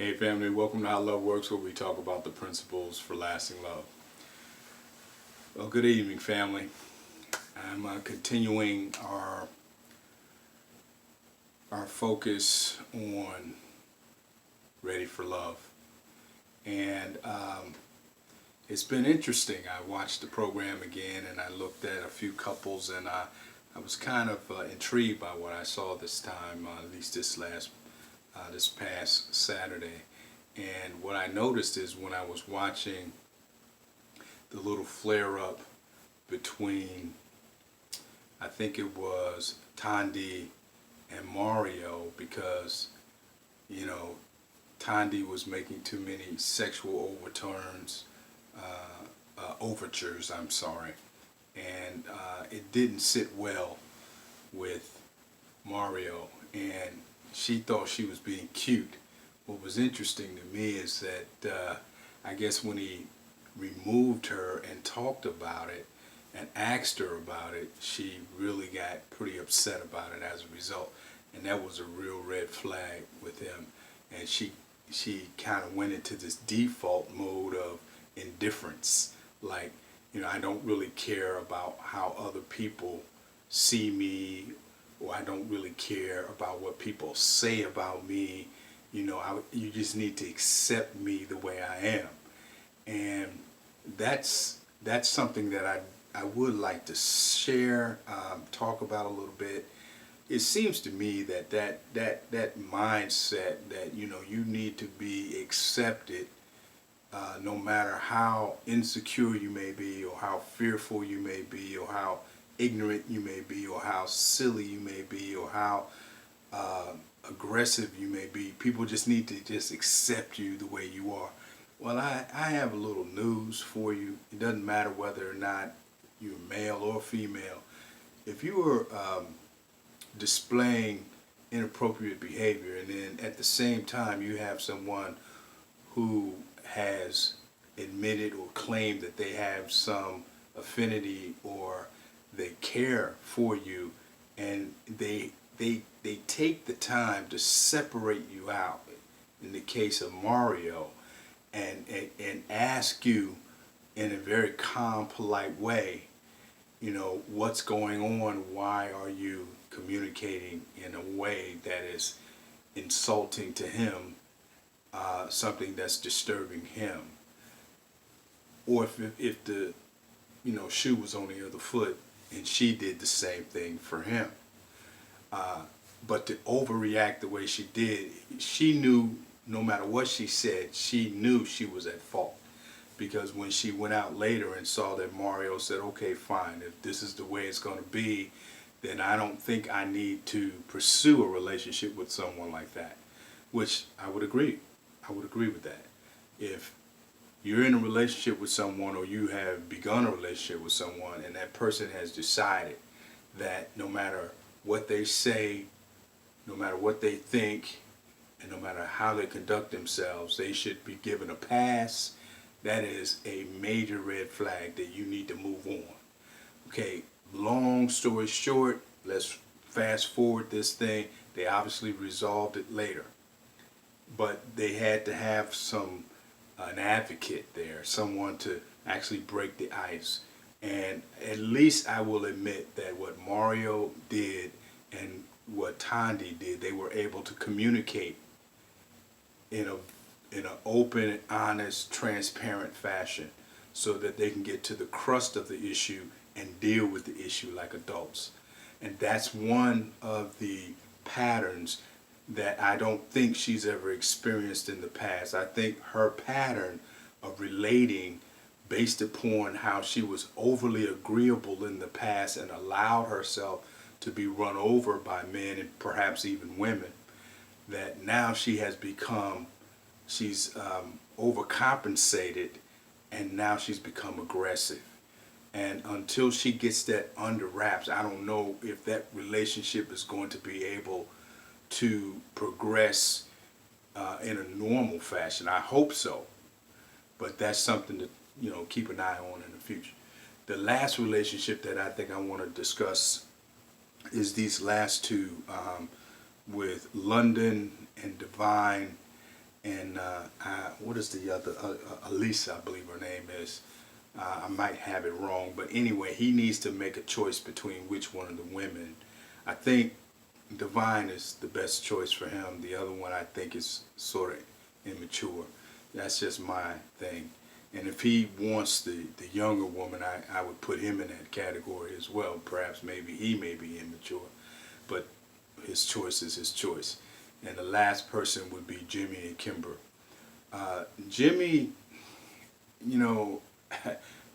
Hey family, welcome to How Love Works, where we talk about the principles for lasting love. Well, good evening family. I'm continuing our focus on Ready for Love. And it's been interesting. I watched the program again and I looked at a few couples and I was kind of intrigued by what I saw this time, at least this past Saturday. And what I noticed is when I was watching the little flare up between, I think it was Tandy and Mario, because, Tandy was making too many sexual overtures, I'm sorry. And it didn't sit well with Mario, and she thought she was being cute. What was interesting to me is that I guess when he removed her and talked about it and asked her about it, she really got pretty upset about it as a result. And that was a real red flag with him. And she kind of went into this default mode of indifference. Like, I don't really care about how other people see me, or I don't really care about what people say about me. You just need to accept me the way I am. And that's something that I would like to share, talk about a little bit. It seems to me that mindset that you need to be accepted, no matter how insecure you may be, or how fearful you may be, or how ignorant you may be, or how silly you may be, or how aggressive you may be. People just need to just accept you the way you are. Well, I have a little news for you. It doesn't matter whether or not you're male or female. If you are displaying inappropriate behavior, and then at the same time you have someone who has admitted or claimed that they have some affinity or they care for you, and they take the time to separate you out, in the case of Mario, and ask you in a very calm, polite way, what's going on, why are you communicating in a way that is insulting to him, something that's disturbing him. Or if the shoe was on the other foot and she did the same thing for him. But to overreact the way she did, she knew no matter what she said, she knew she was at fault. Because when she went out later and saw that Mario said, okay, fine, if this is the way it's going to be, then I don't think I need to pursue a relationship with someone like that. Which I would agree. I would agree with that. If you're in a relationship with someone, or you have begun a relationship with someone, and that person has decided that no matter what they say, no matter what they think, and no matter how they conduct themselves, they should be given a pass, that is a major red flag that you need to move on. Okay, long story short, let's fast forward this thing. They obviously resolved it later, but they had to have an advocate there, someone to actually break the ice. And at least I will admit that what Mario did and what Tandy did, they were able to communicate in an open, honest, transparent fashion, so that they can get to the crust of the issue and deal with the issue like adults. And that's one of the patterns that I don't think she's ever experienced in the past. I think her pattern of relating based upon how she was overly agreeable in the past and allowed herself to be run over by men and perhaps even women, that now she's overcompensated, and now she's become aggressive. And until she gets that under wraps, I don't know if that relationship is going to be able to progress in a normal fashion. I hope so, but that's something to keep an eye on in the future. The last relationship that I think I want to discuss is these last two, with London and Divine and what is the other, Elisa, I believe her name is. I might have it wrong, but anyway, he needs to make a choice between which one of the women. I think Divine is the best choice for him. The other one I think is sort of immature. That's just my thing. And if he wants the younger woman, I would put him in that category as well. Perhaps maybe he may be immature, but his choice is his choice. And the last person would be Jimmy and Kimber. Jimmy, you know,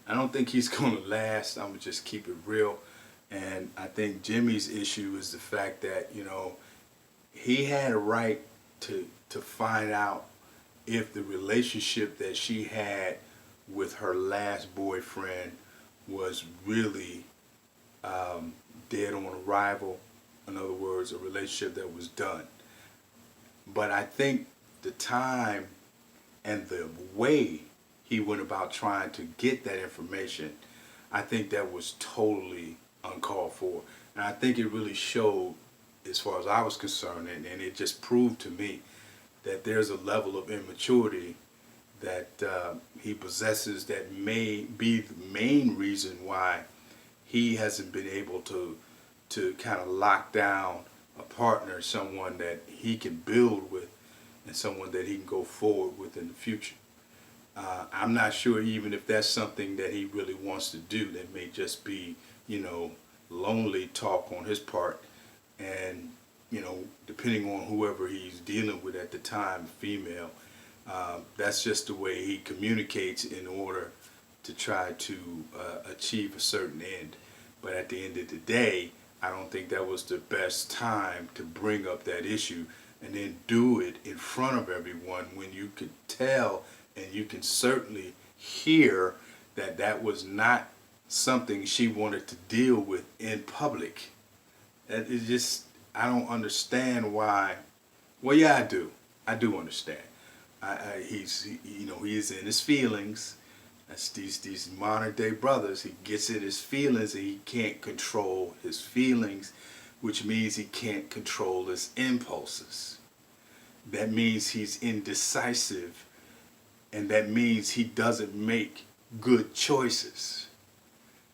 I don't think he's going to last. I'm going to just keep it real. And I think Jimmy's issue is the fact that, he had a right to find out if the relationship that she had with her last boyfriend was really dead on arrival. In other words, a relationship that was done. But I think the time and the way he went about trying to get that information, I think that was totally uncalled for. And I think it really showed, as far as I was concerned, and it just proved to me that there's a level of immaturity that he possesses that may be the main reason why he hasn't been able to kind of lock down a partner, someone that he can build with and someone that he can go forward with in the future. I'm not sure even if that's something that he really wants to do. That may just be, lonely talk on his part. And, depending on whoever he's dealing with at the time, female, that's just the way he communicates in order to try to achieve a certain end. But at the end of the day, I don't think that was the best time to bring up that issue and then do it in front of everyone when you could tell and you can certainly hear that that was not something she wanted to deal with in public. That is just, I don't understand why. Well, yeah, I do. I do understand. He's in his feelings. That's these modern day brothers. He gets in his feelings and he can't control his feelings, which means he can't control his impulses. That means he's indecisive, and that means he doesn't make good choices.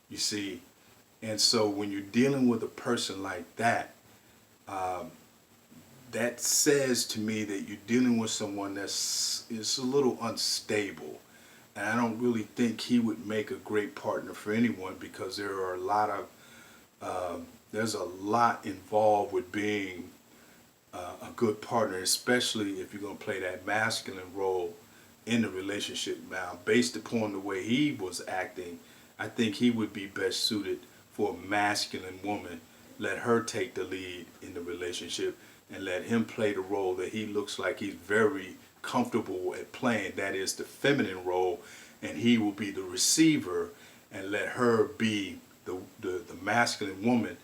You see, and so when you're dealing with a person like that, that says to me that you're dealing with someone that's is a little unstable. And I don't really think he would make a great partner for anyone, because there are a lot of there's a lot involved with being a good partner, especially if you're going to play that masculine role in the relationship. Now, based upon the way he was acting, I think he would be best suited for a masculine woman. Let her take the lead in the relationship and let him play the role that he looks like he's very comfortable at playing, that is the feminine role, and he will be the receiver, and let her be the masculine woman.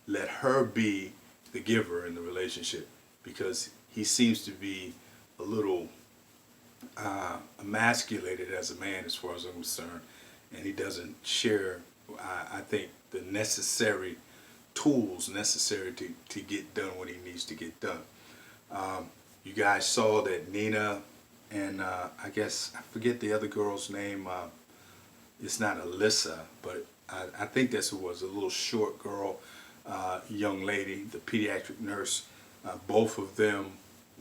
Let her be the giver in the relationship, because he seems to be a little emasculated as a man as far as I'm concerned, and he doesn't share, I think, the necessary tools necessary to get done what he needs to get done. You guys saw that Nina and I guess I forget the other girl's name. It's not Alyssa, but I think that's who it was, a little short girl, young lady, the pediatric nurse. Both of them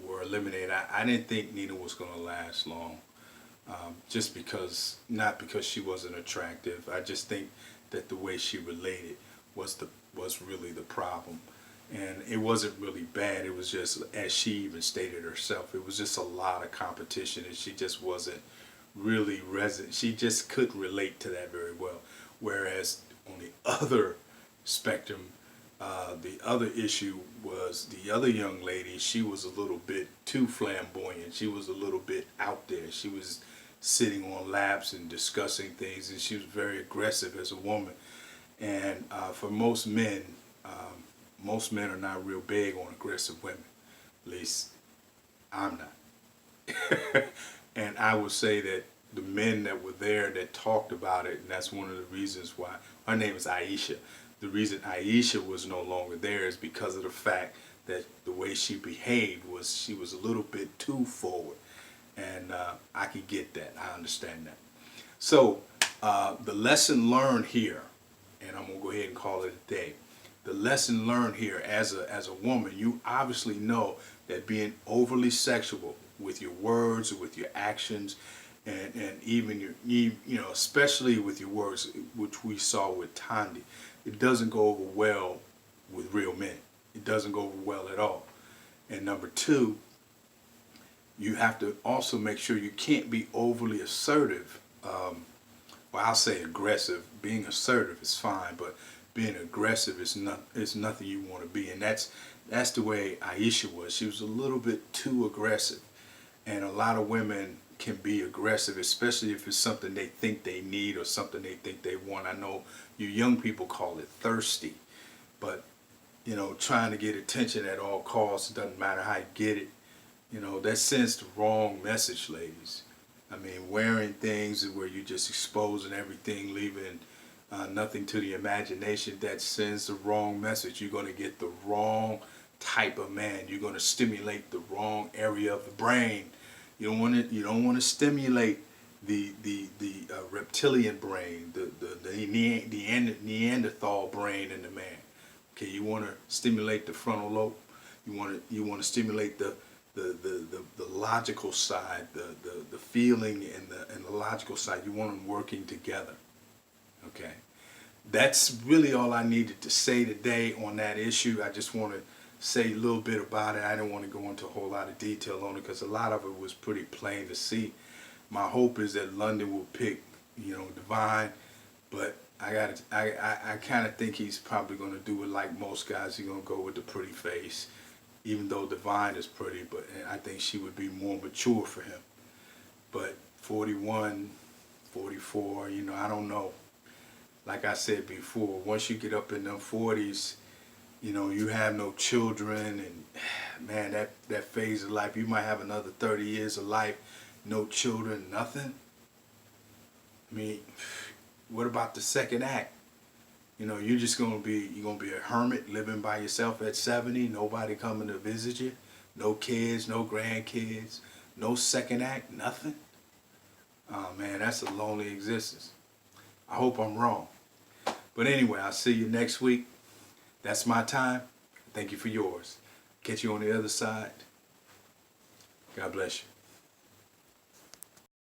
were eliminated. I didn't think Nina was going to last long, just because, not because she wasn't attractive. I just think that the way she related was really the problem. And it wasn't really bad. It was just, as she even stated herself, it was just a lot of competition, and she just wasn't really resident. She just couldn't relate to that very well. Whereas on the other spectrum, the other issue was the other young lady. She was a little bit too flamboyant. She was a little bit out there. She was sitting on laps and discussing things, and she was very aggressive as a woman. And for most men are not real big on aggressive women. At least I'm not. And I would say that the men that were there that talked about it, and that's one of the reasons why, her name is Aisha. The reason Aisha was no longer there is because of the fact that the way she behaved was, she was a little bit too forward. And I can get that. I understand that. So the lesson learned here, and I'm gonna go ahead and call it a day. The lesson learned here, as a woman, you obviously know that being overly sexual with your words, with your actions, and even especially with your words, which we saw with Tandy, it doesn't go over well with real men. It doesn't go over well at all. And number two, you have to also make sure you can't be overly assertive. Well, I'll say aggressive. Being assertive is fine, but being aggressive is nothing you want to be. And that's the way Aisha was. She was a little bit too aggressive. And a lot of women can be aggressive, especially if it's something they think they need or something they think they want. I know you young people call it thirsty, but trying to get attention at all costs, doesn't matter how you get it. That sends the wrong message, ladies. I mean, wearing things where you're just exposing everything, leaving nothing to the imagination, that sends the wrong message. You're going to get the wrong type of man. You're going to stimulate the wrong area of the brain. You don't want to stimulate the reptilian brain, the Neanderthal brain in the man. Okay, you want to stimulate the frontal lobe. You want to stimulate the logical side, the feeling and the logical side. You want them working together. Okay, that's really all I needed to say today on that issue. I just want to say a little bit about it. I didn't want to go into a whole lot of detail on it because a lot of it was pretty plain to see. My hope is that London will pick, Divine, but I kind of think he's probably going to do it like most guys. He's going to go with the pretty face, even though Divine is pretty, but I think she would be more mature for him. But 41, 44, I don't know. Like I said before, once you get up in them 40s, you have no children, and man, that phase of life, you might have another 30 years of life, no children, nothing. I mean, what about the second act? You're just gonna be a hermit living by yourself at 70, nobody coming to visit you, no kids, no grandkids, no second act, nothing. Oh man, that's a lonely existence. I hope I'm wrong. But anyway, I'll see you next week. That's my time. Thank you for yours. Catch you on the other side. God bless you.